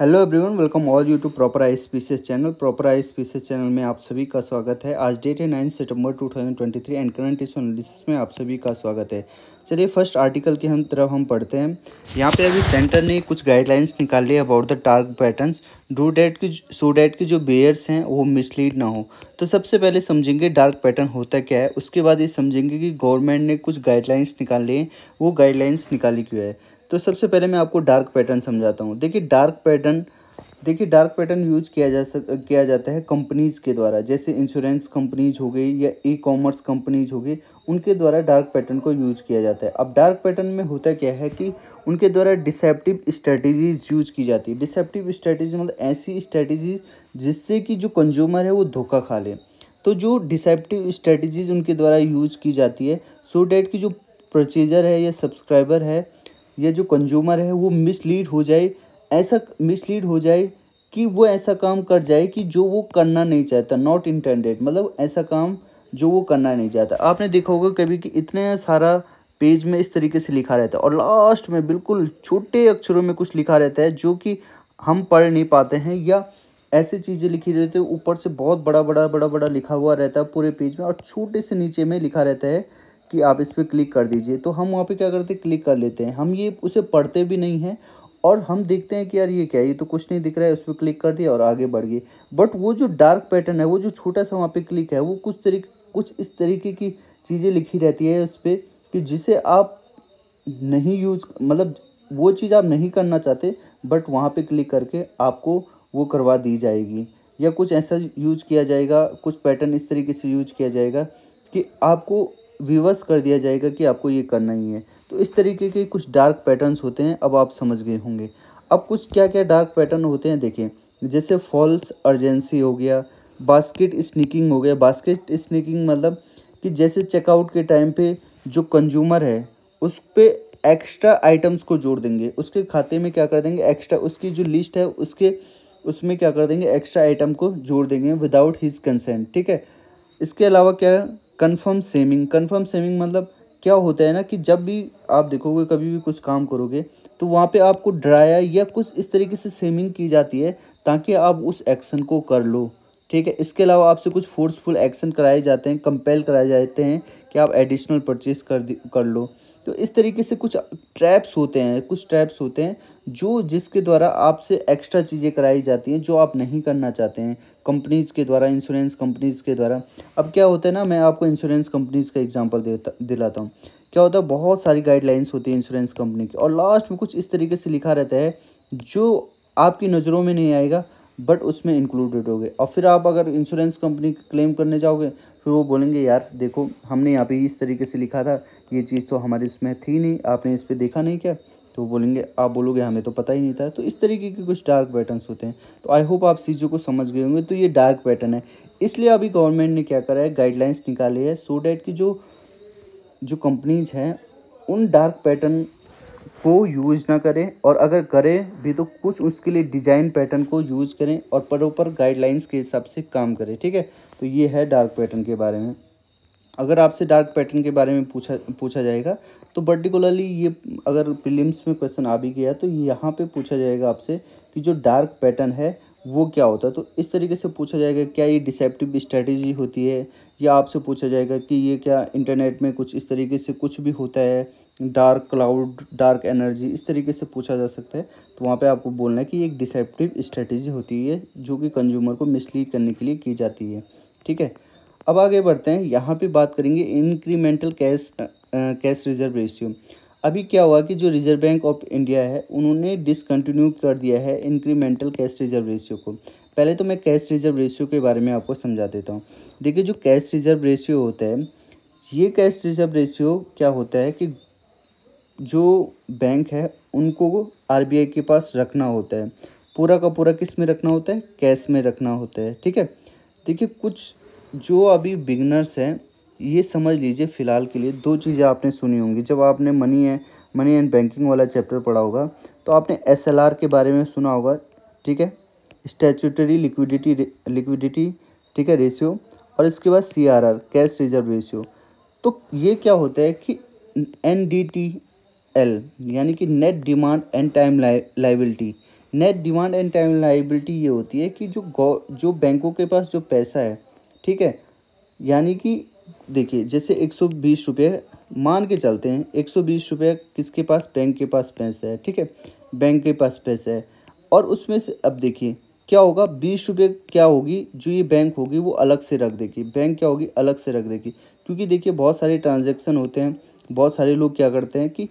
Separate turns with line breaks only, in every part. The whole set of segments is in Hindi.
Hello everyone, welcome all you to proper eye species channel. Proper eye species channel में आप सभी का स्वागत है। आज डेट है 9 सितंबर 2023 एंड करंट इशू एनालिसिस में आप सभी का स्वागत है। चलिए फर्स्ट आर्टिकल की हम पढ़ते हैं। यहाँ पे अभी सेंटर ने कुछ गाइडलाइंस निकाली है about the torque patterns so that की जो बेयर्स हैं वो मिसलीड ना हो। तो सबसे पहले समझेंगे डार्क पैटर्न होता क्या है, उसके बाद ये समझेंगे कि गवर्नमेंट ने कुछ गाइडलाइंस निकाले हैं, वो गाइडलाइंस निकाली क्यों है। तो सबसे पहले मैं आपको डार्क पैटर्न समझाता हूँ। देखिए डार्क पैटर्न यूज किया जाता है कंपनीज के द्वारा, जैसे इंश्योरेंस कंपनीज हो गई या ई कॉमर्स कंपनीज हो गई, उनके द्वारा डार्क पैटर्न को यूज किया जाता है। अब डार्क पैटर्न में होता क्या है कि उनके द्वारा डिसेप्टिव स्ट्रेटजीज यूज की जाती है। डिसेप्टिव स्ट्रेटजी मतलब ऐसी स्ट्रेटजीज जिससे कि जो कंज्यूमर है वो धोखा खा ले। तो जो डिसेप्टिव स्ट्रेटजीज उनके द्वारा यूज की जाती है सो डैट की जो परचेजर है या सब्सक्राइबर है या जो कंज्यूमर है वो मिसलीड हो जाए कि वो ऐसा काम कर जाए कि जो वो करना नहीं चाहता, नॉट इंटेंडेड, मतलब ऐसा काम जो वो करना नहीं चाहता। आपने देखा होगा कभी कि इतने सारा पेज में इस तरीके से लिखा रहता है और लास्ट में बिल्कुल छोटे अक्षरों में कुछ लिखा रहता है जो कि हम पढ़ नहीं पाते हैं, या ऐसी चीज़ें लिखी रहती है ऊपर से बहुत बड़ा लिखा हुआ रहता है पूरे पेज में और छोटे से नीचे में लिखा रहता है कि आप इस पर क्लिक कर दीजिए। तो हम वहाँ पे क्या करते हैं, क्लिक कर लेते हैं। हम ये उसे पढ़ते भी नहीं हैं और हम देखते हैं कि यार ये क्या है, ये तो कुछ नहीं दिख रहा है, उस पर क्लिक कर दिया और आगे बढ़ गए। बट वो जो डार्क पैटर्न है, वो जो छोटा सा वहाँ पे क्लिक है, वो कुछ इस तरीके की चीज़ें लिखी रहती है उस पर कि जिसे आप नहीं यूज, मतलब वो चीज़ आप नहीं करना चाहते बट वहाँ पे क्लिक करके आपको वो करवा दी जाएगी, या कुछ ऐसा यूज किया जाएगा, कुछ पैटर्न इस तरीके से यूज किया जाएगा कि आपको विवश कर दिया जाएगा कि आपको ये करना ही है। तो इस तरीके के कुछ डार्क पैटर्न्स होते हैं। अब आप समझ गए होंगे। अब कुछ क्या क्या डार्क पैटर्न होते हैं देखें, जैसे फॉल्स अर्जेंसी हो गया, बास्केट स्नीकिंग हो गया। बास्केट स्नीकिंग मतलब कि जैसे चेकआउट के टाइम पे जो कंज्यूमर है उस पे एक्स्ट्रा आइटम्स को जोड़ देंगे, उसके खाते में क्या कर देंगे, एक्स्ट्रा उसकी जो लिस्ट है उसमें क्या कर देंगे, एक्स्ट्रा आइटम को जोड़ देंगे विदाउट हिज कंसेंट। ठीक है। इसके अलावा क्या है, कन्फर्म सेमिंग मतलब क्या होता है ना कि जब भी आप देखोगे, कभी भी कुछ काम करोगे तो वहाँ पे आपको डराया या कुछ इस तरीके से सेमिंग की जाती है ताकि आप उस एक्शन को कर लो। ठीक है। इसके अलावा आपसे कुछ फोर्सफुल एक्शन कराए जाते हैं, कंपेल कराए जाते हैं कि आप एडिशनल परचेज कर लो। तो इस तरीके से कुछ ट्रैप्स होते हैं जो जिसके द्वारा आपसे एक्स्ट्रा चीज़ें कराई जाती हैं जो आप नहीं करना चाहते हैं, कंपनीज़ के द्वारा, इंश्योरेंस कंपनीज़ के द्वारा। अब क्या होता है ना, मैं आपको इंश्योरेंस कंपनीज़ का एग्जांपल दिलाता हूँ। क्या होता है, बहुत सारी गाइडलाइंस होती है इंश्योरेंस कंपनी की और लास्ट में कुछ इस तरीके से लिखा रहता है जो आपकी नज़रों में नहीं आएगा बट उसमें इंक्लूडेड हो गए। और फिर आप अगर इंश्योरेंस कंपनी क्लेम करने जाओगे फिर वो बोलेंगे यार देखो हमने यहाँ पे इस तरीके से लिखा था, ये चीज़ तो हमारे इसमें थी नहीं, आपने इस पर देखा नहीं क्या। तो बोलेंगे, आप बोलोगे हमें तो पता ही नहीं था। तो इस तरीके के कुछ डार्क पैटर्न्स होते हैं। तो आई होप आप चीज़ों को समझ गए होंगे। तो ये डार्क पैटर्न है, इसलिए अभी गवर्नमेंट ने क्या करा है, गाइडलाइंस निकाली है सो डैट की जो जो कंपनीज हैं उन डार्क पैटर्न को यूज़ ना करें, और अगर करें भी तो कुछ उसके लिए डिज़ाइन पैटर्न को यूज़ करें और प्रॉपर गाइडलाइंस के हिसाब से काम करें। ठीक है। तो ये है डार्क पैटर्न के बारे में। अगर आपसे डार्क पैटर्न के बारे में पूछा जाएगा तो पर्टिकुलरली ये, अगर प्रीलिम्स में क्वेश्चन आ भी गया तो यहाँ पे पूछा जाएगा आपसे कि जो डार्क पैटर्न है वो क्या होता है। तो इस तरीके से पूछा जाएगा क्या ये डिसेप्टिव स्ट्रेटजी होती है, या आपसे पूछा जाएगा कि ये क्या इंटरनेट में कुछ इस तरीके से कुछ भी होता है, डार्क क्लाउड, डार्क एनर्जी, इस तरीके से पूछा जा सकता है। तो वहाँ पे आपको बोलना है कि ये एक डिसेप्टिव स्ट्रेटजी होती है जो कि कंज्यूमर को मिसलीड करने के लिए की जाती है। ठीक है। अब आगे बढ़ते हैं, यहाँ पे बात करेंगे इंक्रीमेंटल कैश रिजर्व रेशियो। अभी क्या हुआ कि जो रिजर्व बैंक ऑफ इंडिया है उन्होंने डिसकंटिन्यू कर दिया है इंक्रीमेंटल कैश रिजर्व रेशियो को। पहले तो मैं कैश रिजर्व रेशियो के बारे में आपको समझा देता हूँ। देखिए जो कैश रिजर्व रेशियो होता है, ये कैश रिजर्व रेशियो क्या होता है कि जो बैंक है उनको आरबीआई के पास रखना होता है, पूरा का पूरा किस में रखना होता है, कैश में रखना होता है। ठीक है। देखिए कुछ जो अभी बिगनर्स हैं ये समझ लीजिए फ़िलहाल के लिए, दो चीज़ें आपने सुनी होंगी जब आपने मनी एंड बैंकिंग वाला चैप्टर पढ़ा होगा तो आपने एसएलआर के बारे में सुना होगा। ठीक है। स्टैट्यूटरी लिक्विडिटी, ठीक है, रेशियो, और इसके बाद सीआरआर, कैश रिजर्व रेशियो। तो ये क्या होता है कि एनडीटीएल यानी कि net demand and time liability, net demand and time liability ये होती है कि जो बैंकों के पास जो पैसा है, ठीक है, यानी कि देखिए जैसे 120 रुपये मान के चलते हैं, 120 रुपये किसके पास, बैंक के पास पैसा है, ठीक है, बैंक के पास पैसा है। और उसमें से अब देखिए क्या होगा, 20 रुपये क्या होगी जो ये बैंक होगी वो अलग से रख देगी, बैंक क्या होगी अलग से रख देगी। क्योंकि देखिए बहुत सारे ट्रांजेक्शन होते हैं, बहुत सारे लोग क्या करते हैं कि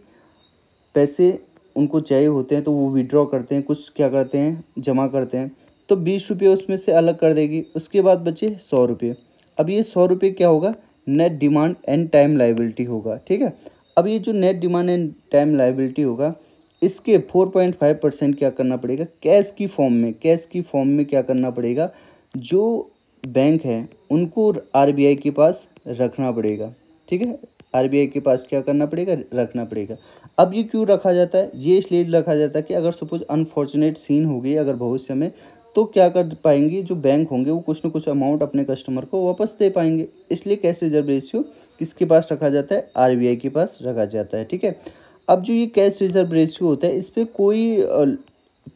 पैसे उनको चाहिए होते हैं तो वो विड्रॉ करते हैं, कुछ क्या करते हैं जमा करते हैं, तो 20 रुपये उसमें से अलग कर देगी। उसके बाद बचे 100 रुपये। अब ये 100 रुपये क्या होगा, net demand and time liability होगा, ठीक है। अब ये जो net demand and time liability होगा, इसके 4.5% क्या करना पड़ेगा, कैश की फॉर्म में, कैश की फॉर्म में क्या करना पड़ेगा, जो बैंक है उनको आरबीआई के पास रखना पड़ेगा, ठीक है, आरबीआई के पास क्या करना पड़ेगा, रखना पड़ेगा। अब ये क्यों रखा जाता है, ये इसलिए रखा जाता है कि अगर सपोज अनफॉर्चुनेट सीन हो गई अगर भविष्य में, तो क्या कर पाएंगे जो बैंक होंगे, वो कुछ ना कुछ अमाउंट अपने कस्टमर को वापस दे पाएंगे। इसलिए कैश रिजर्व रेशियो किसके पास रखा जाता है, आरबीआई के पास रखा जाता है, ठीक है। अब जो ये कैश रिजर्व रेशियो होता है, इस पर कोई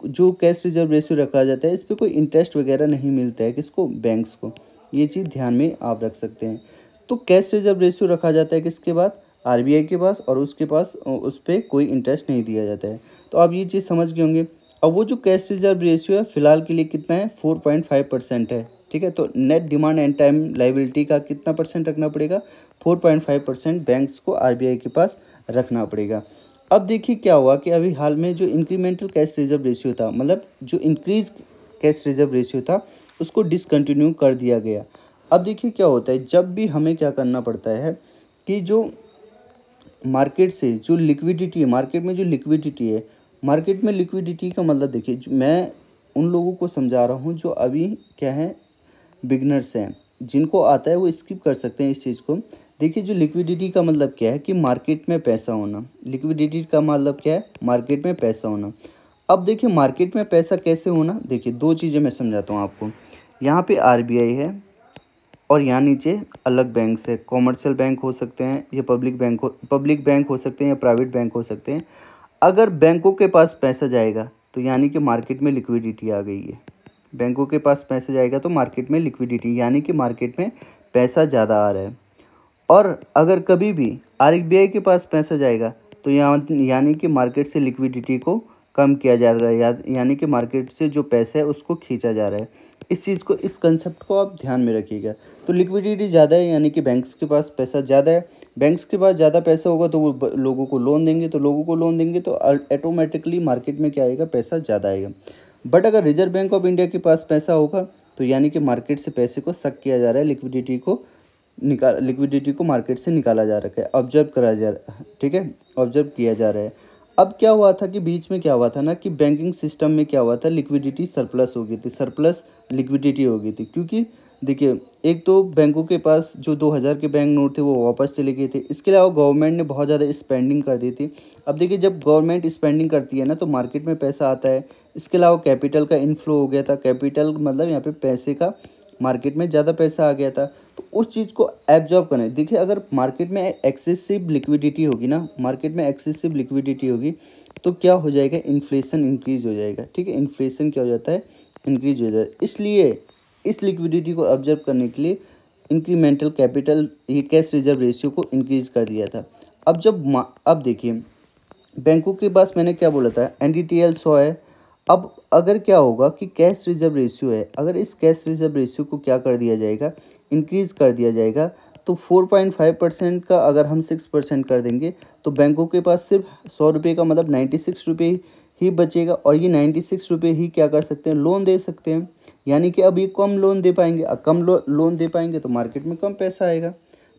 जो कैश रिजर्व रेशियो रखा जाता है इस पर कोई इंटरेस्ट वगैरह नहीं मिलता है, किसको, बैंक्स को। ये चीज़ ध्यान में आप रख सकते हैं। तो कैश रिजर्व रेशियो रखा जाता है किसके पास, आरबीआई के पास, और उसके पास उस पर कोई इंटरेस्ट नहीं दिया जाता है। तो आप ये चीज़ समझ गए होंगे। अब वो जो कैश रिजर्व रेशियो है फिलहाल के लिए कितना है, 4.5% है, ठीक है। तो net demand and time liability का कितना परसेंट रखना पड़ेगा, 4.5% बैंक्स को आरबीआई के पास रखना पड़ेगा। अब देखिए क्या हुआ कि अभी हाल में जो इंक्रीमेंटल कैश रिजर्व रेशियो था, मतलब जो इंक्रीज कैश रिजर्व रेशियो था, उसको डिसकंटिन्यू कर दिया गया। अब देखिए क्या होता है, जब भी हमें क्या करना पड़ता है कि जो मार्केट से जो लिक्विडिटी है, मार्केट में जो लिक्विडिटी है, मार्केट में लिक्विडिटी का मतलब देखिए मैं उन लोगों को समझा रहा हूँ जो अभी क्या है, बिगनर्स हैं, जिनको आता है वो स्किप कर सकते हैं इस चीज़ को। देखिए जो लिक्विडिटी का मतलब क्या है कि मार्केट में पैसा होना, लिक्विडिटी का मतलब क्या है, मार्केट में पैसा होना। अब देखिए मार्केट में पैसा कैसे होना, देखिए दो चीज़ें मैं समझाता हूँ आपको। यहाँ पे आरबीआई है और यहाँ नीचे अलग बैंक है, कॉमर्शियल बैंक हो सकते हैं, या पब्लिक बैंक हो सकते हैं, या प्राइवेट बैंक हो सकते हैं। अगर बैंकों के पास पैसा जाएगा तो यानी कि मार्केट में लिक्विडिटी आ गई है, बैंकों के पास पैसा जाएगा तो मार्केट में लिक्विडिटी, यानी कि मार्केट में पैसा ज़्यादा आ रहा है। और अगर कभी भी आरबीआई के पास पैसा जाएगा तो यानी कि मार्केट से लिक्विडिटी को कम किया जा रहा है, यानी कि मार्केट से जो पैसा है उसको खींचा जा रहा है। इस चीज़ को, इस कंसेप्ट को आप ध्यान में रखिएगा। तो लिक्विडिटी ज़्यादा है यानी कि बैंक्स के पास पैसा ज़्यादा है, बैंक्स के पास ज़्यादा पैसा होगा तो वो लोगों को लोन देंगे, तो लोगों को लोन देंगे तो ऑटोमेटिकली मार्केट में क्या आएगा, पैसा ज़्यादा आएगा। बट अगर रिजर्व बैंक ऑफ इंडिया के पास पैसा होगा तो यानी कि मार्केट से पैसे को सक किया जा रहा है, लिक्विडिटी को मार्केट से निकाला जा रहा है, ऑब्जर्व करा जा रहा है, ठीक है, ऑब्जर्व किया जा रहा है। अब क्या हुआ था कि बीच में क्या हुआ था ना कि बैंकिंग सिस्टम में क्या हुआ था, लिक्विडिटी सरप्लस हो गई थी, सरप्लस लिक्विडिटी हो गई थी। क्योंकि देखिए एक तो बैंकों के पास जो 2000 के बैंक नोट थे वो वापस चले गए थे, इसके अलावा गवर्नमेंट ने बहुत ज़्यादा स्पेंडिंग कर दी थी। अब देखिए जब गवर्नमेंट स्पेंडिंग करती है ना तो मार्केट में पैसा आता है, इसके अलावा कैपिटल का इनफ्लो हो गया था, कैपिटल मतलब यहाँ पे पैसे का, मार्केट में ज़्यादा पैसा आ गया था। तो उस चीज़ को एब्जॉर्ब करना है। देखिए अगर मार्केट में एक्सेसिव लिक्विडिटी होगी ना, मार्केट में एक्सेसिव लिक्विडिटी होगी तो क्या हो जाएगा, इन्फ्लेशन इंक्रीज हो जाएगा, ठीक है, इन्फ्लेशन क्या हो जाता है, इंक्रीज हो जाता है। इसलिए इस लिक्विडिटी को ऑब्जर्व करने के लिए इंक्रीमेंटल कैपिटल, ये कैश रिजर्व रेशियो को इंक्रीज कर दिया था। अब देखिए बैंकों के पास मैंने क्या बोला था, एनडीटीएल 100 है। अब अगर क्या होगा कि कैश रिजर्व रेशियो है, अगर इस कैश रिजर्व रेशियो को क्या कर दिया जाएगा, इंक्रीज कर दिया जाएगा, तो 4.5% का अगर हम 6% कर देंगे तो बैंकों के पास सिर्फ 100 रुपये का मतलब 96 रुपये ही बचेगा। और ये 96 रुपये ही क्या कर सकते हैं, लोन दे सकते हैं। यानी कि अब ये कम लोन दे पाएंगे, कम लोन दे पाएंगे तो मार्केट में कम पैसा आएगा।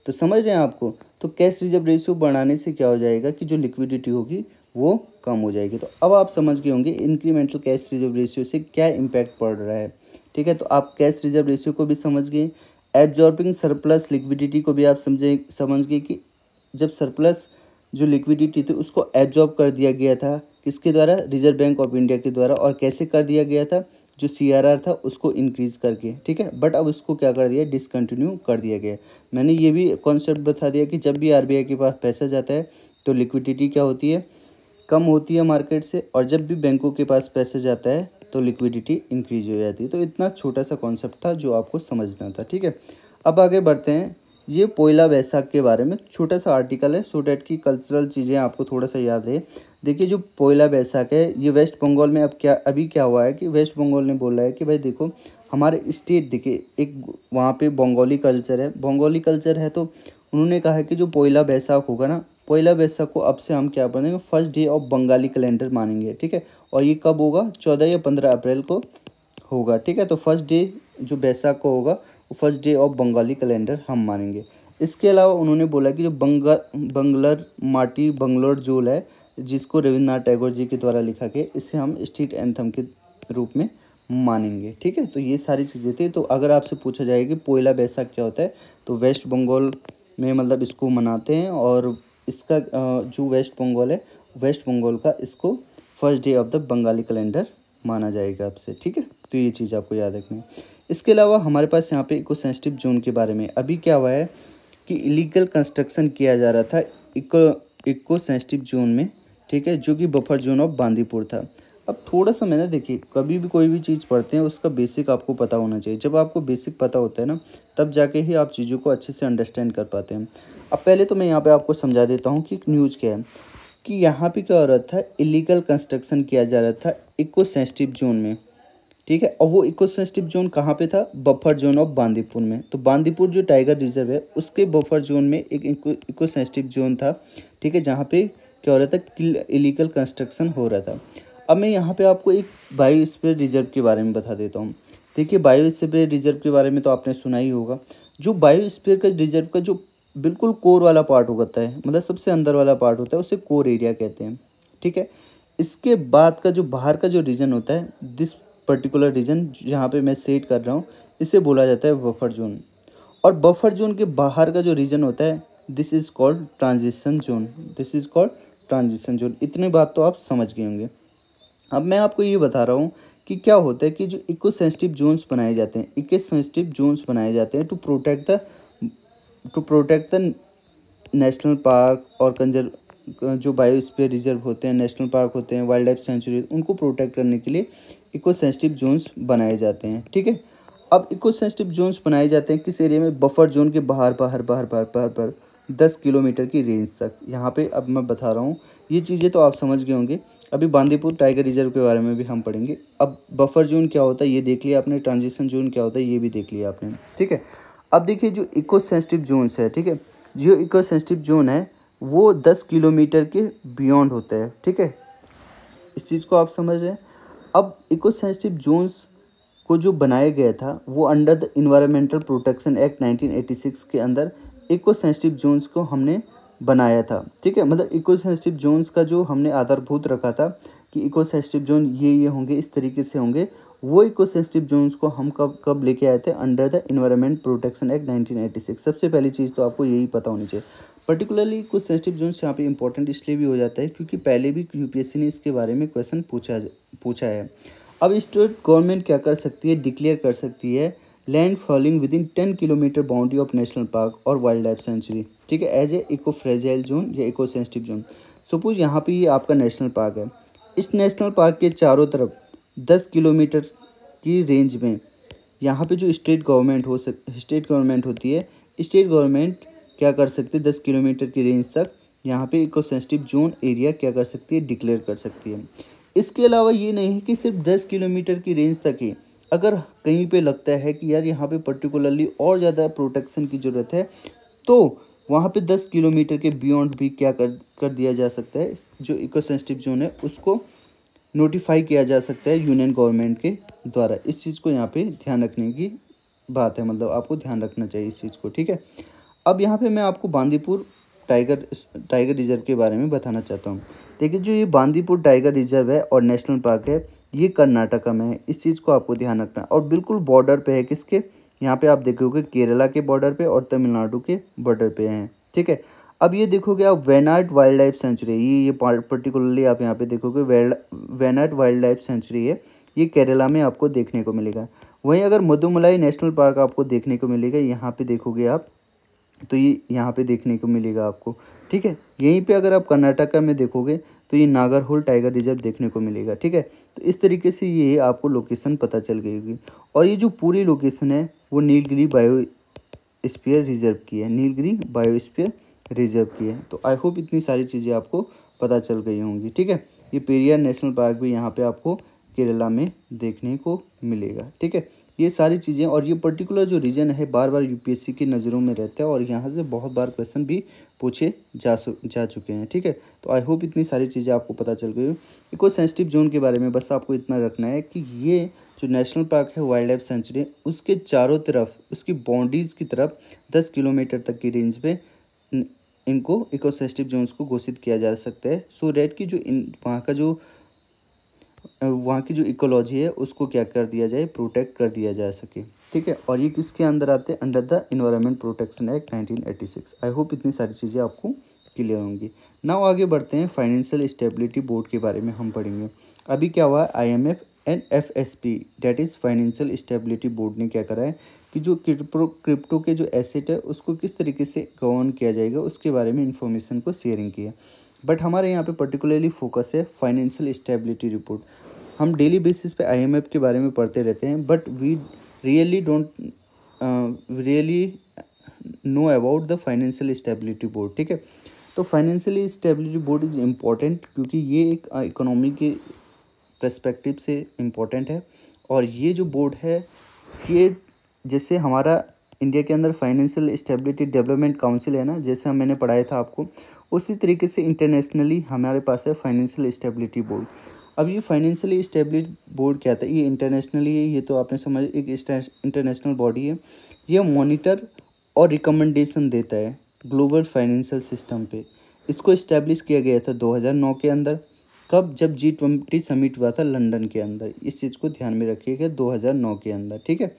तो समझ रहे हैं आपको। तो कैश रिजर्व रेशियो बढ़ाने से क्या हो जाएगा कि जो लिक्विडिटी होगी वो कम हो जाएगी। तो अब आप समझ गए होंगे इंक्रीमेंटल कैश रिजर्व रेशियो से क्या इम्पैक्ट पड़ रहा है, ठीक है। तो आप कैश रिजर्व रेशियो को भी समझ गए, एब्जॉर्बिंग सरप्लस लिक्विडिटी को भी आप समझ गए कि जब सरप्लस जो लिक्विडिटी थी उसको एब्जॉर्ब कर दिया गया था, किसके द्वारा, रिजर्व बैंक ऑफ इंडिया के द्वारा। और कैसे कर दिया गया था, जो सीआरआर था उसको इंक्रीज़ करके, ठीक है। बट अब उसको क्या कर दिया, डिसकंटिन्यू कर दिया गया। मैंने ये भी कॉन्सेप्ट बता दिया कि जब भी आरबीआई के पास पैसा जाता है तो लिक्विडिटी क्या होती है, कम होती है मार्केट से, और जब भी बैंकों के पास पैसे जाता है तो लिक्विडिटी इंक्रीज हो जाती है। तो इतना छोटा सा कॉन्सेप्ट था जो आपको समझना था, ठीक है। अब आगे बढ़ते हैं। ये पोइला बैसाख के बारे में छोटा सा आर्टिकल है, सो डैट की कल्चरल चीज़ें आपको थोड़ा सा याद रहे। देखिए जो पोइला बैसाख है ये वेस्ट बंगाल में अभी क्या हुआ है कि वेस्ट बंगाल ने बोला है कि भाई देखो हमारे स्टेट, देखिए एक वहाँ पे बंगाली कल्चर है, तो उन्होंने कहा है कि जो पोइला बैसाख होगा ना, पोइला बैसाख को अब से हम क्या बनेंगे, first day of Bengali calendar मानेंगे, ठीक है। और ये कब होगा, 14 या 15 अप्रैल को होगा, ठीक है। तो फर्स्ट डे जो बैसाख को होगा वो first day of Bengali calendar हम मानेंगे। इसके अलावा उन्होंने बोला कि जो बंगलर माटी बंगलोर जोल है, जिसको रविन्द्रनाथ टैगोर जी के द्वारा लिखा गया, इसे हम स्टेट एंथम के रूप में मानेंगे, ठीक है। तो ये सारी चीज़ें थी। तो अगर आपसे पूछा जाए कि पोइला बैसाख क्या होता है, तो वेस्ट बंगाल में मतलब इसको मनाते हैं, और इसका जो वेस्ट बंगाल का इसको first day of the Bengali calendar माना जाएगा आपसे, ठीक है। तो ये चीज़ आपको याद रखनी है। इसके अलावा हमारे पास यहाँ पे इको सेंसिटिव जोन के बारे में अभी क्या हुआ है कि इलीगल कंस्ट्रक्शन किया जा रहा था इको सेंसिटिव जोन में, ठीक है, जो कि बफर जोन ऑफ बांदीपुर था। अब थोड़ा सा मैंने देखिए, कभी भी कोई भी चीज़ पढ़ते हैं उसका बेसिक आपको पता होना चाहिए। जब आपको बेसिक पता होता है ना, तब जाके ही आप चीज़ों को अच्छे से अंडरस्टैंड कर पाते हैं। अब पहले तो मैं यहाँ पे आपको समझा देता हूँ कि न्यूज़ क्या है। कि यहाँ पे क्या हो रहा था, इलीगल कंस्ट्रक्शन किया जा रहा था इको सेंसिटिव जोन में, ठीक है। और वो इको सेंसिटिव जोन कहाँ पे था, बफर जोन ऑफ बांदीपुर में। तो बांदीपुर जो टाइगर रिजर्व है उसके बफर जोन में एक इको सेंसिटिव जोन था, ठीक है, जहाँ पे क्या हो रहा था, इलीगल कंस्ट्रक्शन हो रहा था। अब मैं यहाँ पे आपको एक बायोस्फीयर रिजर्व के बारे में बता देता हूँ। देखिए बायोस्फीयर रिजर्व के बारे में तो आपने सुना ही होगा। जो बायोस्फीयर का रिजर्व का जो बिल्कुल कोर वाला पार्ट होता है, मतलब सबसे अंदर वाला पार्ट होता है, उसे कोर एरिया कहते हैं, ठीक है। इसके बाद का जो बाहर का जो रीजन होता है, दिस पर्टिकुलर रीजन जहाँ पे मैं सेट कर रहा हूँ, इसे बोला जाता है बफर जोन। और बफर जोन के बाहर का जो रीजन होता है, this is called transition zone. This is called transition zone. इतनी बात तो आप समझ गए होंगे। अब मैं आपको ये बता रहा हूँ कि क्या होता है कि जो इको सेंसिटिव जोन्स बनाए जाते हैं, to protect the national park और जो बायोस्फीयर रिजर्व होते हैं, नेशनल पार्क होते हैं, वाइल्ड लाइफ सेंचुरी, उनको प्रोटेक्ट करने के लिए इको सेंसिटिव जोन्स बनाए जाते हैं, ठीक है। अब इको सेंसिटिव जोन्स बनाए जाते हैं किस एरिया में, बफर जोन के बाहर 10 किलोमीटर की रेंज तक। यहाँ पे अब मैं बता रहा हूँ, ये चीज़ें तो आप समझ गए होंगे। अभी बांदीपुर टाइगर रिजर्व के बारे में भी हम पढ़ेंगे। अब बफर जोन क्या होता है ये देख लिया आपने, ट्रांजिशन जोन क्या होता है ये भी देख लिया आपने, ठीक है। अब देखिए जो इको सेंसिटिव जोन्स है, ठीक है, जो इको सेंसिटिव जोन है वो 10 किलोमीटर के बियॉन्ड होता है, ठीक है। इस चीज़ को आप समझ रहे हैं। अब इको सेंसिटिव जोन्स को जो बनाया गया था वो under the environmental protection act 1986 के अंदर इको सेंसिटिव जोन्स को हमने बनाया था, ठीक है। मतलब इको सेंसिटिव जोन्स का जो हमने आधारभूत रखा था कि इको सेंसिटिव जोन ये होंगे, इस तरीके से होंगे। वो इको सेंसिटिव जोन्स को हम कब कब लेके आए थे, under the environment protection act 1986। सबसे पहली चीज़ तो आपको यही पता होनी चाहिए। पर्टिकुलरली कुछ सेंसिटिव जोन्स यहाँ पे इंपॉर्टेंट इसलिए भी हो जाता है क्योंकि पहले भी यूपीएससी ने इसके बारे में क्वेश्चन पूछा है। अब स्टेट गवर्नमेंट क्या कर सकती है, डिक्लेयर कर सकती है land falling within 10 kilometre boundary of national park और वाइल्ड लाइफ सेंचुरी, ठीक है, as a eco fragile zone या इको सेंसिटिव जोन। सपोज यहाँ पे ये आपका नेशनल पार्क है, इस नेशनल पार्क के चारों तरफ 10 किलोमीटर की रेंज में यहाँ पे जो स्टेट गवर्नमेंट होती है, स्टेट गवर्नमेंट क्या कर सकती है, 10 किलोमीटर की रेंज तक यहाँ पे इको सेंसिटिव जोन एरिया क्या कर सकती है, डिक्लेयर कर सकती है। इसके अलावा ये नहीं है कि सिर्फ 10 किलोमीटर की रेंज तक ही, अगर कहीं पे लगता है कि यार यहाँ पे पर्टिकुलरली और ज़्यादा प्रोटेक्शन की ज़रूरत है, तो वहाँ पे 10 किलोमीटर के बियॉन्ड भी क्या कर दिया जा सकता है, जो इको सेंसिटिव जोन है उसको नोटिफाई किया जा सकता है यूनियन गवर्नमेंट के द्वारा। इस चीज़ को यहाँ पे ध्यान रखने की बात है, मतलब आपको ध्यान रखना चाहिए इस चीज़ को, ठीक है। अब यहाँ पे मैं आपको बांदीपुर टाइगर रिजर्व के बारे में बताना चाहता हूँ। देखिए जो ये बांदीपुर टाइगर रिजर्व है और नेशनल पार्क है, ये कर्नाटका में है। इस चीज़ को आपको ध्यान रखना है, और बिल्कुल बॉर्डर पे है किसके, यहाँ पे आप देखोगे केरला के बॉर्डर पे और तमिलनाडु के बॉर्डर पे हैं, ठीक है। अब ये देखोगे आप वेनाड वाइल्ड लाइफ सेंचुरी, ये पर्टिकुलरली आप यहाँ पे देखोगे वेनाड वाइल्ड लाइफ सेंचुरी है, ये केरला में आपको देखने को मिलेगा। वहीं अगर मुदुमलाई नेशनल पार्क आपको देखने को मिलेगा, यहाँ पे देखोगे आप, तो ये यहाँ पे देखने को मिलेगा आपको, ठीक है। यहीं पे अगर आप कर्नाटका में देखोगे तो ये नागरहोल टाइगर रिजर्व देखने को मिलेगा। ठीक है, तो इस तरीके से ये आपको लोकेशन पता चल गई होगी। और ये जो पूरी लोकेशन है वो नीलगिरी बायोस्फीयर रिजर्व की है, नीलगिरी बायोस्फीयर रिजर्व की है। तो आई होप इतनी सारी चीज़ें आपको पता चल गई होंगी। ठीक है, ये पेरियार नेशनल पार्क भी यहाँ पे आपको केरला में देखने को मिलेगा। ठीक है, ये सारी चीज़ें और ये पर्टिकुलर जो रीजन है बार बार यूपीएससी की नज़रों में रहता है और यहाँ से बहुत बार क्वेश्चन भी पूछे जा चुके हैं। ठीक है, तो आई होप इतनी सारी चीज़ें आपको पता चल गई हो। इको सेंसिटिव जोन के बारे में बस आपको इतना रखना है कि ये जो नेशनल पार्क है वाइल्ड लाइफ सेंचुरी, उसके चारों तरफ उसकी बाउंड्रीज़ की तरफ 10 किलोमीटर तक की रेंज पे इनको इको सेंसिटिव जोन्स को घोषित किया जा सकता है, सो डैट कि जो वहाँ की जो इकोलॉजी है उसको क्या कर दिया जाए, प्रोटेक्ट कर दिया जा सके। ठीक है, और ये किसके अंदर आते हैं, under the environment protection act 1986। I hope इतनी सारी चीज़ें आपको क्लियर होंगी। नाउ आगे बढ़ते हैं, फाइनेंशियल स्टेबिलिटी बोर्ड के बारे में हम पढ़ेंगे। अभी क्या हुआ है, IMF and FSP that is financial stability board ने क्या करा है कि जो क्रिप्टो के जो एसेट है उसको किस तरीके से गवर्न किया जाएगा उसके बारे में इंफॉर्मेशन को शेयरिंग किया। बट हमारे यहाँ पे पर्टिकुलरली फोकस है फाइनेंशियल स्टेबिलिटी रिपोर्ट। हम डेली बेसिस पे IMF के बारे में पढ़ते रहते हैं, but we really don't really know about the financial stability board. ठीक है, तो financial stability board is important क्योंकि ये एक इकोनॉमी के पर्सपेक्टिव से इम्पॉर्टेंट है। और ये जो बोर्ड है ये जैसे हमारा इंडिया के अंदर फाइनेंशियल स्टेबिलिटी डेवलपमेंट काउंसिल है ना, जैसे मैंने पढ़ाया था आपको, उसी तरीके से इंटरनेशनली हमारे पास है फाइनेंशियल स्टेबिलिटी बोर्ड। अब ये फाइनेंशियल स्टेबिलिटी बोर्ड क्या था, ये इंटरनेशनली है, ये तो आपने समझ, एक इंटरनेशनल बॉडी है। ये मॉनिटर और रिकमेंडेशन देता है ग्लोबल फाइनेंशियल सिस्टम पे। इसको इस्टेब्लिश किया गया था 2009 के अंदर। कब, जब G20 समिट हुआ था लंदन के अंदर। इस चीज़ को ध्यान में रखिएगा, 2009 के अंदर। ठीक है,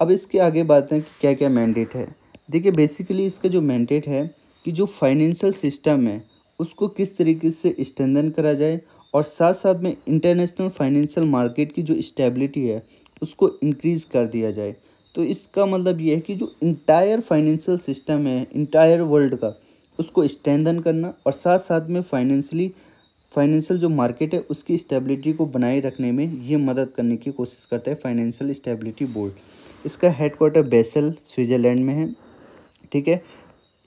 अब इसके आगे बात है कि क्या क्या मैंडेट है। देखिए बेसिकली इसका जो मैंडेट है कि जो फाइनेंशियल सिस्टम है उसको किस तरीके से स्ट्रेंथन करा जाए और साथ साथ में इंटरनेशनल फाइनेंशियल मार्केट की जो स्टेबिलिटी है उसको इंक्रीज़ कर दिया जाए। तो इसका मतलब ये है कि जो इंटायर फाइनेंशियल सिस्टम है इंटायर वर्ल्ड का, उसको स्ट्रेंथन करना और साथ साथ में फाइनेंशियल जो मार्केट है उसकी स्टेबिलिटी को बनाए रखने में ये मदद करने की कोशिश करता है फाइनेंशियल स्टेबिलिटी बोर्ड। इसका हेडक्वार्टर बेसल स्विट्ज़रलैंड में है। ठीक है,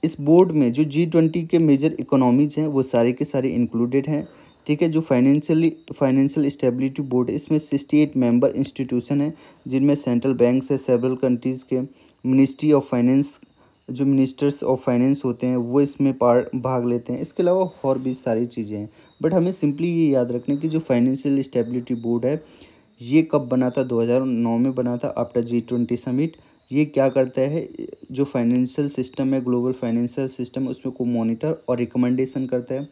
इस बोर्ड में जो G20 के मेजर इकोनॉमीज़ हैं वो सारे के सारे इंक्लूडेड हैं। ठीक है, जो फाइनेंशियल स्टेबिलिटी बोर्ड है इसमें 68 मेंबर इंस्टीट्यूशन है, जिनमें सेंट्रल बैंक्स है, सेवरल कंट्रीज़ के मिनिस्ट्री ऑफ फाइनेंस, जो मिनिस्टर्स ऑफ फाइनेंस होते हैं वो इसमें भाग लेते हैं। इसके अलावा और भी सारी चीज़ें हैं, बट हमें सिंपली ये याद रखना कि जो फाइनेंशियल स्टेबिलिटी बोर्ड है ये कब बना था, 2009 में बना था आफ्टर G20 समिट। ये क्या करता है, जो फाइनेंशियल सिस्टम है ग्लोबल फाइनेंशियल सिस्टम उसमें को मॉनिटर और रिकमेंडेशन करता है।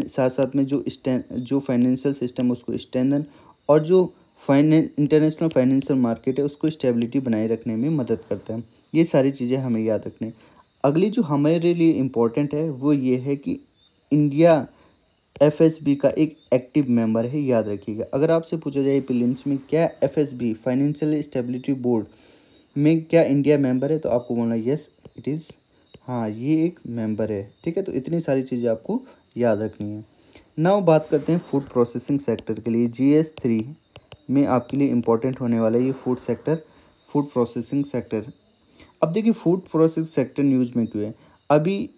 साथ साथ में जो फाइनेंशियल सिस्टम है उसको स्ट्रेंथन और जो इंटरनेशनल फाइनेंशियल मार्केट है उसको स्टेबिलिटी बनाए रखने में मदद करता है। ये सारी चीज़ें हमें याद रखनी। अगली जो हमारे लिए इम्पोर्टेंट है वो ये है कि इंडिया FSB का एक एक्टिव मेंबर है, याद रखिएगा। अगर आपसे पूछा जाए प्रीलिम्स में क्या FSB फाइनेंशियल स्टेबिलिटी बोर्ड में क्या इंडिया मेंबर है, तो आपको बोलना यस इट इज़, हाँ ये एक मेंबर है। ठीक है, तो इतनी सारी चीज़ें आपको याद रखनी है। नाउ बात करते हैं फूड प्रोसेसिंग सेक्टर के लिए। GS3 में आपके लिए इम्पोर्टेंट होने वाला है ये फूड प्रोसेसिंग सेक्टर। अब देखिए फूड प्रोसेसिंग सेक्टर न्यूज़ में क्यों है, अभी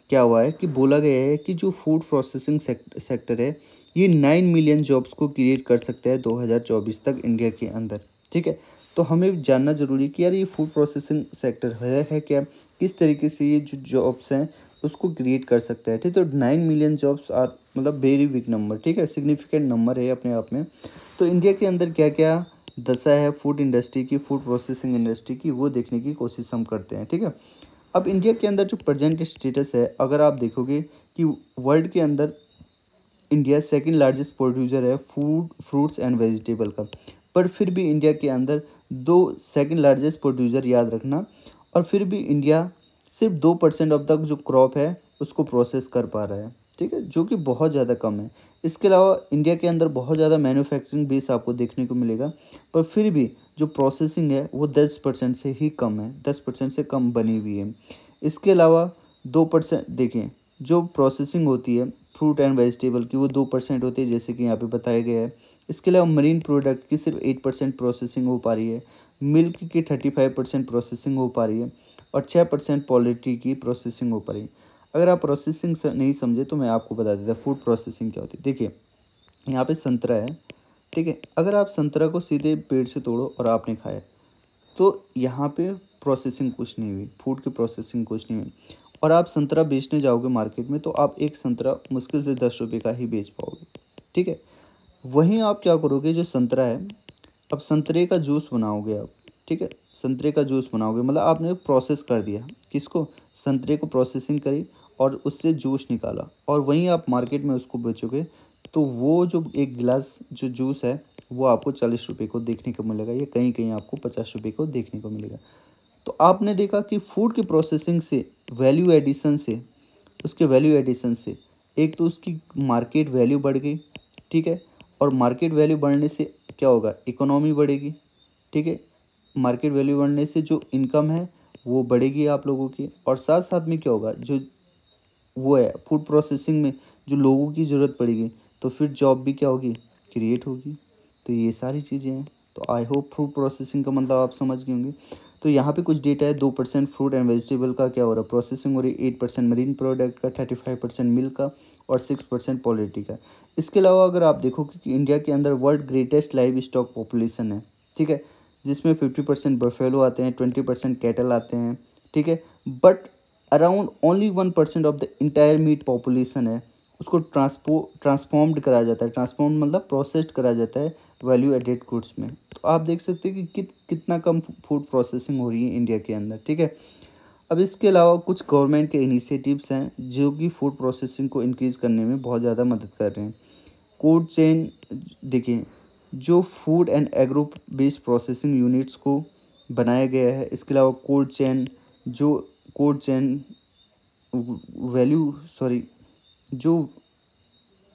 क्या हुआ है कि बोला गया है कि जो फूड प्रोसेसिंग सेक्टर है ये 9 मिलियन जॉब्स को क्रिएट कर सकता है 2024 तक इंडिया के अंदर। ठीक है, तो हमें जानना जरूरी है कि यार ये फूड प्रोसेसिंग सेक्टर है क्या, किस तरीके से ये जो जॉब्स हैं उसको क्रिएट कर सकता है। ठीक है, तो 9 मिलियन जॉब्स आर मतलब वेरी बिग नंबर। ठीक है, सिग्निफिकेंट नंबर है अपने आप में। तो इंडिया के अंदर क्या क्या दशा है फूड इंडस्ट्री की, फूड प्रोसेसिंग इंडस्ट्री की, वो देखने की कोशिश हम करते हैं। ठीक है, अब इंडिया के अंदर जो प्रेजेंट स्टेटस है, अगर आप देखोगे कि वर्ल्ड के अंदर इंडिया सेकंड लार्जेस्ट प्रोड्यूसर है फ्रूट्स एंड वेजिटेबल का, पर फिर भी इंडिया के अंदर सेकंड लार्जेस्ट प्रोड्यूसर, याद रखना, और फिर भी इंडिया सिर्फ 2% ऑफ द जो क्रॉप है उसको प्रोसेस कर पा रहा है। ठीक है, जो कि बहुत ज़्यादा कम है। इसके अलावा इंडिया के अंदर बहुत ज़्यादा मैन्युफैक्चरिंग बेस आपको देखने को मिलेगा, पर फिर भी जो प्रोसेसिंग है वो 10% से ही कम है, 10% से कम बनी हुई है। इसके अलावा 2% देखिए, जो प्रोसेसिंग होती है फ्रूट एंड वेजिटेबल की वो 2% होती है, जैसे कि यहाँ पे बताया गया है। इसके अलावा मरीन प्रोडक्ट की सिर्फ 8% प्रोसेसिंग हो पा रही है, मिल्क की 35% प्रोसेसिंग हो पा रही है और 6% पोल्ट्री की प्रोसेसिंग हो पा रही है। अगर आप प्रोसेसिंग नहीं समझे तो मैं आपको बता देता फूड प्रोसेसिंग क्या होती है। देखिए, यहाँ पे संतरा है, ठीक है। अगर आप संतरा को सीधे पेड़ से तोड़ो और आपने खाया तो यहाँ पे प्रोसेसिंग कुछ नहीं हुई, फूड की प्रोसेसिंग कुछ नहीं हुई। और आप संतरा बेचने जाओगे मार्केट में तो आप एक संतरा मुश्किल से 10 रुपये का ही बेच पाओगे, ठीक है। वहीं आप क्या करोगे, जो संतरा है, अब संतरे का जूस बनाओगे आप, ठीक है। संतरे का जूस बनाओगे मतलब आपने प्रोसेस कर दिया, किसको, संतरे को प्रोसेसिंग करी और उससे जूस निकाला और वहीं आप मार्केट में उसको बेचोगे तो वो जो एक गिलास जो जूस है वो आपको 40 रुपये को देखने को मिलेगा या कहीं कहीं आपको 50 रुपये को देखने को मिलेगा। तो आपने देखा कि फूड की प्रोसेसिंग से, वैल्यू एडिशन से, उसके वैल्यू एडिशन से एक तो उसकी मार्केट वैल्यू बढ़ गई, ठीक है। और मार्केट वैल्यू बढ़ने से क्या होगा, इकोनॉमी बढ़ेगी, ठीक है। मार्केट वैल्यू बढ़ने से जो इनकम है वो बढ़ेगी आप लोगों की, और साथ साथ में क्या होगा, जो वो है फूड प्रोसेसिंग में जो लोगों की ज़रूरत पड़ेगी तो फिर जॉब भी क्या होगी, क्रिएट होगी। तो ये सारी चीज़ें हैं। तो आई होप फूड प्रोसेसिंग का मतलब आप समझ गए होंगे। तो यहाँ पे कुछ डेटा है, 2% फ्रूट एंड वेजिटेबल का क्या हो रहा है, प्रोसेसिंग हो रही है, 8% मरीन प्रोडक्ट का, 35% मिल्क का और 6% पोल्ट्री का। इसके अलावा अगर आप देखो कि इंडिया के अंदर world greatest live stock population है, ठीक है, जिसमें 50% बफेलो आते हैं, 20% कैटल आते हैं, ठीक है। But around only 1% of the entire meat population है उसको ट्रांसफॉर्म्ड कराया जाता है। ट्रांसफॉर्म मतलब प्रोसेस्ड कराया जाता है वैल्यू एडेड गुड्स में। तो आप देख सकते हैं कि कितना कम फूड प्रोसेसिंग हो रही है इंडिया के अंदर, ठीक है। अब इसके अलावा कुछ गवर्नमेंट के इनिशिएटिव्स हैं जो कि फूड प्रोसेसिंग को इंक्रीज़ करने में बहुत ज़्यादा मदद कर रहे हैं। कोल्ड चेन, देखिए, जो food and agro based processing units को बनाया गया है। इसके अलावा कोल्ड चेन वैल्यू सॉरी जो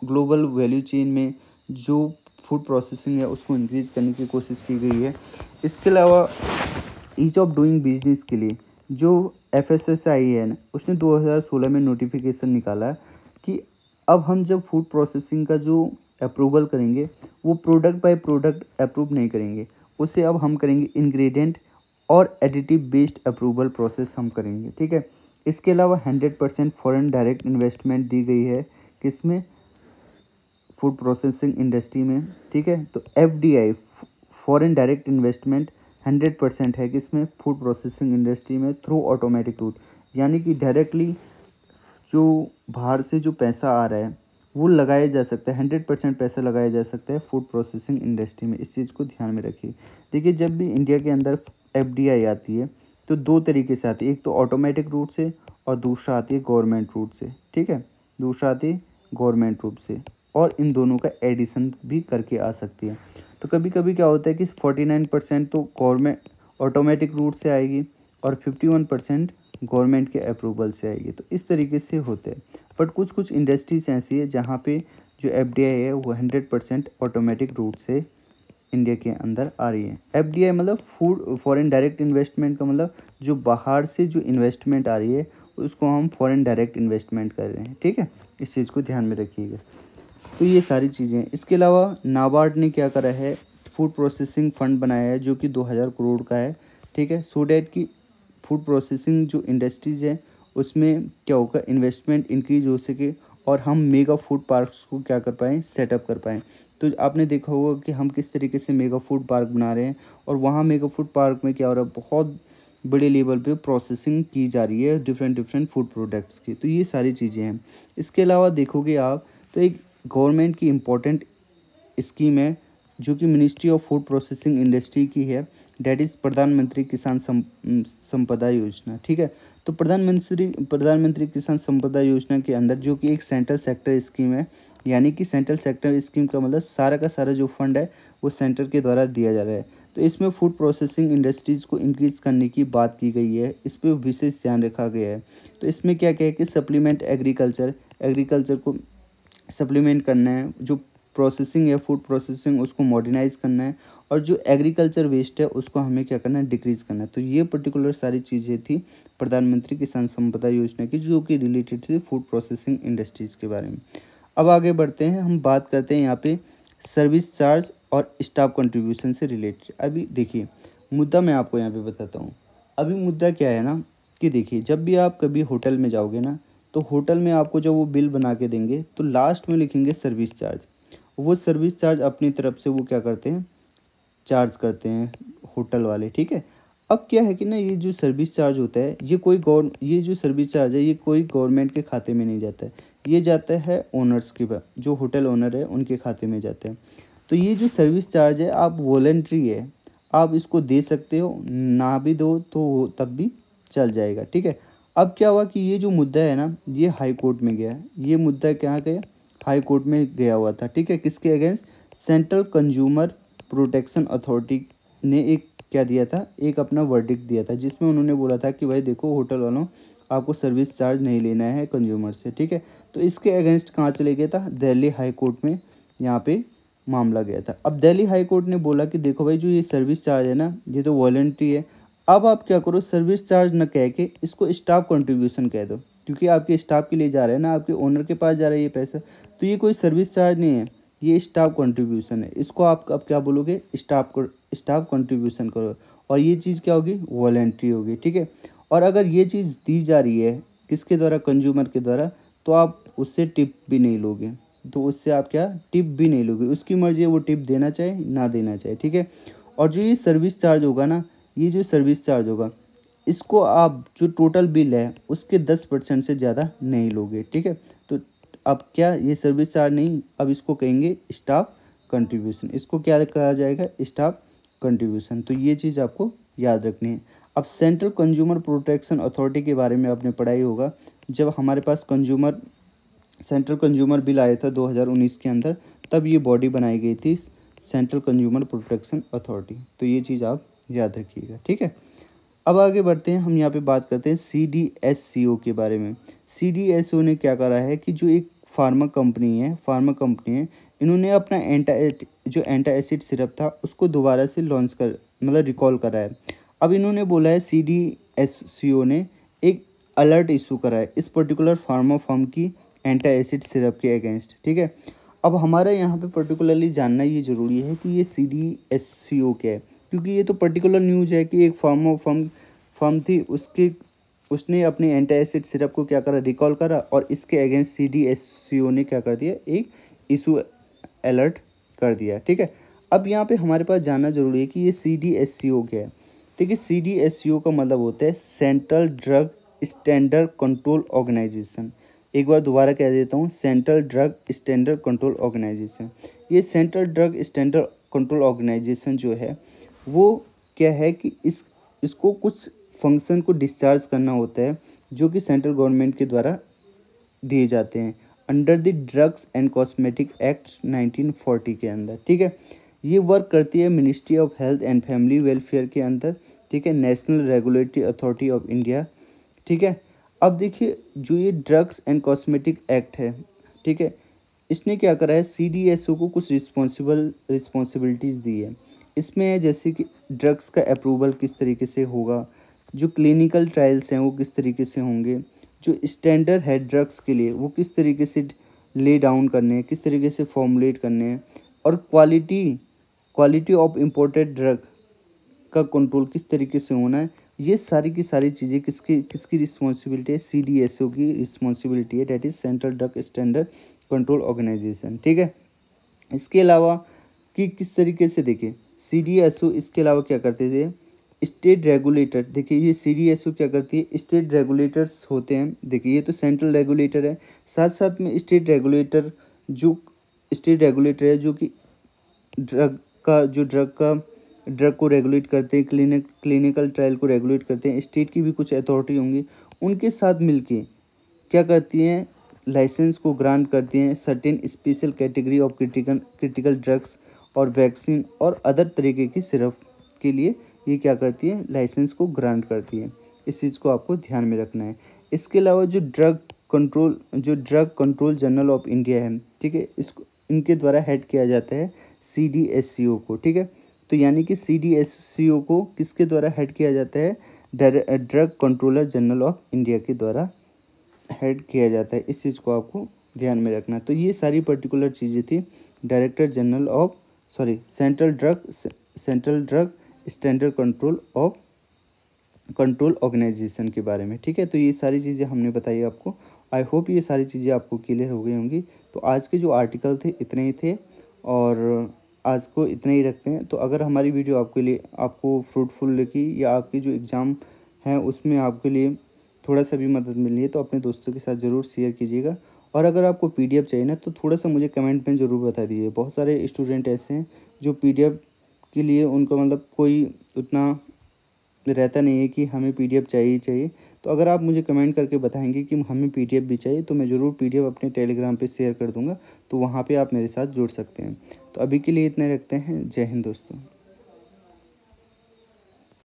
ग्लोबल वैल्यू चेन में जो फूड प्रोसेसिंग है उसको इंक्रीज़ करने की कोशिश की गई है। इसके अलावा ईज ऑफ डूइंग बिजनेस के लिए जो FSSAI है ना, उसने 2016 में नोटिफिकेशन निकाला कि अब हम जब फूड प्रोसेसिंग का जो अप्रूवल करेंगे वो प्रोडक्ट बाय प्रोडक्ट अप्रूव नहीं करेंगे, उसे अब हम करेंगे इंग्रेडिएंट और एडिटिव बेस्ड अप्रूवल प्रोसेस हम करेंगे, ठीक है। इसके अलावा 100% फॉरेन डायरेक्ट इन्वेस्टमेंट दी गई है, किसमें, फूड प्रोसेसिंग इंडस्ट्री में, ठीक है। तो FDI फॉरेन डायरेक्ट इन्वेस्टमेंट 100% है किसमें, फूड प्रोसेसिंग इंडस्ट्री में थ्रू ऑटोमेटिक रूट, यानी कि डायरेक्टली जो बाहर से जो पैसा आ रहा है वो लगाया जा सकता है, 100% पैसा लगाया जा सकता है फूड प्रोसेसिंग इंडस्ट्री में। इस चीज़ को ध्यान में रखिए। देखिए, जब भी इंडिया के अंदर FDI आती है तो दो तरीके से आती है, एक तो ऑटोमेटिक रूट से और दूसरा आती है गवर्नमेंट रूट से, ठीक है। दूसरा आती है गवर्नमेंट रूट से और इन दोनों का एडिशन भी करके आ सकती है। तो कभी कभी क्या होता है कि 49% तो गवर्नमेंट ऑटोमेटिक रूट से आएगी और 51% गवर्नमेंट के अप्रूवल से आएगी। तो इस तरीके से होते हैं। बट कुछ कुछ इंडस्ट्रीज ऐसी है जहाँ पे जो FDI है वो 100% ऑटोमेटिक रूट से इंडिया के अंदर आ रही है। FDI मतलब फूड फॉरेन डायरेक्ट इन्वेस्टमेंट का मतलब जो बाहर से जो इन्वेस्टमेंट आ रही है उसको हम फॉरेन डायरेक्ट इन्वेस्टमेंट कर रहे हैं, ठीक है। इस चीज़ को ध्यान में रखिएगा। तो ये सारी चीज़ें। इसके अलावा नाबार्ड ने क्या करा है, फूड प्रोसेसिंग फंड बनाया है जो कि 2000 करोड़ का है, ठीक है। सो डैट की फूड प्रोसेसिंग जो इंडस्ट्रीज़ है उसमें क्या होगा, इन्वेस्टमेंट इंक्रीज हो सके और हम मेगा फूड पार्क्स को क्या कर पाएँ, सेटअप कर पाएँ। तो आपने देखा होगा कि हम किस तरीके से मेगा फूड पार्क बना रहे हैं और वहाँ मेगा फूड पार्क में क्या हो रहा है, बहुत बड़े लेवल पे प्रोसेसिंग की जा रही है डिफरेंट फूड प्रोडक्ट्स की। तो ये सारी चीज़ें हैं। इसके अलावा देखोगे आप तो एक गवर्नमेंट की इम्पोर्टेंट स्कीम है जो कि ministry of food processing industry की है, डैट इज़ प्रधानमंत्री किसान संपदा योजना, ठीक है। तो प्रधानमंत्री किसान संपदा योजना के अंदर जो कि एक सेंट्रल सेक्टर स्कीम है, यानी कि सेंट्रल सेक्टर स्कीम का मतलब सारा का सारा जो फंड है वो सेंटर के द्वारा दिया जा रहा है। तो इसमें फूड प्रोसेसिंग इंडस्ट्रीज़ को इंक्रीज़ करने की बात की गई है, इस पर विशेष ध्यान रखा गया है। तो इसमें क्या क्या है कि सप्लीमेंट एग्रीकल्चर को सप्लीमेंट करना है, जो प्रोसेसिंग है, फूड प्रोसेसिंग उसको मॉडर्नाइज करना है, और जो एग्रीकल्चर वेस्ट है उसको हमें क्या करना है, डिक्रीज़ करना है। तो ये पर्टिकुलर सारी चीज़ें थी प्रधानमंत्री किसान संपदा योजना की, जो कि रिलेटेड थी फूड प्रोसेसिंग इंडस्ट्रीज़ के बारे में। अब आगे बढ़ते हैं, हम बात करते हैं यहाँ पे सर्विस चार्ज और स्टाफ कंट्रीब्यूशन से रिलेटेड। अभी देखिए मुद्दा मैं आपको यहाँ पे बताता हूँ। अभी मुद्दा क्या है ना कि देखिए, जब भी आप कभी होटल में जाओगे ना, तो होटल में आपको जब वो बिल बना के देंगे तो लास्ट में लिखेंगे सर्विस चार्ज। वो सर्विस चार्ज अपनी तरफ से वो क्या करते हैं, चार्ज करते हैं होटल वाले, ठीक है। अब क्या है कि ना, ये जो सर्विस चार्ज होता है ये जो सर्विस चार्ज है ये कोई गवर्नमेंट के खाते में नहीं जाता है, ये जाता है ओनर्स के जो होटल ओनर है उनके खाते में जाता है। तो ये जो सर्विस चार्ज है आप वॉलंटरी है, आप इसको दे सकते हो, ना भी दो तो तब भी चल जाएगा, ठीक है। अब क्या हुआ कि ये जो मुद्दा है ना, ये हाई कोर्ट में गया, ये मुद्दा कहाँ गया, हाई कोर्ट में गया हुआ था, ठीक है। किसके against, central consumer protection authority ने एक क्या दिया था, एक अपना वर्डिक्ट दिया था, जिसमें उन्होंने बोला था कि भाई देखो होटल वालों, आपको सर्विस चार्ज नहीं लेना है कंज्यूमर से, ठीक है। तो इसके अगेंस्ट कहाँ चले गया था, दिल्ली हाई कोर्ट में यहाँ पे मामला गया था। अब दिल्ली हाई कोर्ट ने बोला कि देखो भाई, जो ये सर्विस चार्ज है ना, ये तो वॉलंटरी है। अब आप क्या करो, सर्विस चार्ज न कह के इसको स्टाफ कंट्रीब्यूशन कह दो, क्योंकि आपके स्टाफ के लिए जा रहा है ना, आपके ओनर के पास जा रहा है ये पैसा, तो ये कोई सर्विस चार्ज नहीं है, ये स्टाफ कंट्रीब्यूशन है। इसको आप अब क्या बोलोगे, स्टाफ कंट्रीब्यूशन करो, और ये चीज़ क्या होगी, वॉलंटरी होगी, ठीक है। और अगर ये चीज़ दी जा रही है किसके द्वारा, कंज्यूमर के द्वारा, तो आप उससे टिप भी नहीं लोगे, तो उससे आप क्या टिप भी नहीं लोगे, उसकी मर्जी है वो टिप देना चाहे ना देना चाहे, ठीक है। और जो ये सर्विस चार्ज होगा ना, ये जो सर्विस चार्ज होगा, इसको आप जो टोटल बिल है उसके 10% से ज़्यादा नहीं लोगे, ठीक है। तो अब क्या, ये सर्विस चार्ज नहीं, अब इसको कहेंगे स्टाफ कंट्रीब्यूशन, इसको क्या कहा जाएगा, स्टाफ कंट्रीब्यूशन। तो ये चीज़ आपको याद रखनी है। अब सेंट्रल कंज्यूमर प्रोटेक्शन अथॉरिटी के बारे में आपने पढ़ाई होगा, जब हमारे पास सेंट्रल कंज्यूमर बिल आया था 2019 के अंदर, तब ये बॉडी बनाई गई थी, सेंट्रल कंज्यूमर प्रोटेक्शन अथॉरिटी। तो ये चीज़ आप याद रखिएगा, ठीक है। अब आगे बढ़ते हैं, हम यहाँ पे बात करते हैं CDSCO के बारे में। CDSCO ने क्या करा है कि जो एक फार्मा कंपनी है, इन्होंने अपना जो एंटा एसिड सिरप था उसको दोबारा से लॉन्च कर, मतलब रिकॉल करा है। अब इन्होंने बोला है, CDSCO ने एक अलर्ट इशू करा है इस पर्टिकुलर फार्मा फर्म की एंटा एसिड सिरप के अगेंस्ट, ठीक है। अब हमारा यहाँ पे पर्टिकुलरली जानना ये ज़रूरी है कि ये CDSCO क्या है, क्योंकि ये तो पर्टिकुलर न्यूज़ है कि एक फर्म थी, उसने अपने एंटी एसिड सिरप को क्या करा, रिकॉल करा, और इसके अगेंस्ट CDSCO ने क्या कर दिया, एक इशू अलर्ट कर दिया, ठीक है। अब यहाँ पे हमारे पास जानना जरूरी है कि ये CDSCO क्या है। देखिए CDSCO का मतलब होता है central drug standard control organisation. एक बार दोबारा कह देता हूँ, central drug standard control organisation. ये central drug standard control organisation जो है वो क्या है कि इसको कुछ फंक्शन को डिस्चार्ज करना होता है, जो कि सेंट्रल गवर्नमेंट के द्वारा दिए जाते हैं under the drugs and cosmetic act 1940 के अंदर, ठीक है। ये वर्क करती है ministry of health and family welfare के अंदर, ठीक है, national regulatory authority of India, ठीक है। अब देखिए, जो ये ड्रग्स एंड कॉस्मेटिक एक्ट है, ठीक है, इसने क्या करा है, CDSCO को कुछ रिस्पॉन्सिबिलिटीज़ दी है। इसमें है जैसे कि ड्रग्स का अप्रूवल किस तरीके से होगा, जो क्लिनिकल ट्रायल्स हैं वो किस तरीके से होंगे, जो स्टैंडर्ड है ड्रग्स के लिए वो किस तरीके से ले डाउन करने हैं, किस तरीके से फॉर्मुलेट करने हैं, और क्वालिटी ऑफ इम्पोर्टेड ड्रग का कंट्रोल किस तरीके से होना है। ये सारी की सारी चीज़ें किसकी रिस्पॉन्सिबिलिटी है, CDSCO की रिस्पॉन्सिबिलिटी है, that is central drug standard control organisation, ठीक है। इसके अलावा कि किस तरीके से देखिए CDSCO इसके अलावा क्या करते थे, स्टेट रेगुलेटर, देखिए ये CDSCO क्या करती है, स्टेट रेगुलेटर्स होते हैं, देखिए ये तो सेंट्रल रेगुलेटर है, साथ साथ में स्टेट रेगुलेटर है जो कि ड्रग को रेगुलेट करते हैं, क्लिनिकल ट्रायल को रेगुलेट करते हैं। स्टेट की भी कुछ अथॉरिटी होंगी, उनके साथ मिलके क्या करती हैं, लाइसेंस को ग्रांट करती हैं certain special category of critical drugs और वैक्सीन और अदर तरीके की सिरप के लिए ये क्या करती है, लाइसेंस को ग्रांट करती है। इस चीज़ को आपको ध्यान में रखना है। इसके अलावा जो drug control general of India है, ठीक है, इनके द्वारा हेड किया जाता है CDSCO को, ठीक है। तो यानी कि CDSCO को किसके द्वारा हेड किया जाता है, drug controller general of India के द्वारा हेड किया जाता है। इस चीज़ को आपको ध्यान में रखना। तो ये सारी पर्टिकुलर चीज़ें थी director general of central drug standard control organisation के बारे में, ठीक है। तो ये सारी चीज़ें हमने बताई आपको। आई होप ये सारी चीज़ें आपको क्लियर हो गई होंगी। तो आज के जो आर्टिकल थे इतने ही थे और आज को इतने ही रखते हैं। तो अगर हमारी वीडियो आपको फ्रूटफुल लगी या आपकी जो एग्ज़ाम है उसमें आपके लिए थोड़ा सा भी मदद मिल रही है तो अपने दोस्तों के साथ ज़रूर शेयर कीजिएगा। और अगर आपको PDF चाहिए ना तो थोड़ा सा मुझे कमेंट में ज़रूर बता दीजिए। बहुत सारे स्टूडेंट ऐसे हैं जो PDF के लिए उनको मतलब कोई उतना रहता नहीं है कि हमें PDF चाहिए ही चाहिए। तो अगर आप मुझे कमेंट करके बताएंगे कि हमें PDF भी चाहिए तो मैं ज़रूर PDF अपने टेलीग्राम पे शेयर कर दूंगा, तो वहाँ पे आप मेरे साथ जुड़ सकते हैं। तो अभी के लिए इतने रखते हैं। जय हिंद दोस्तों।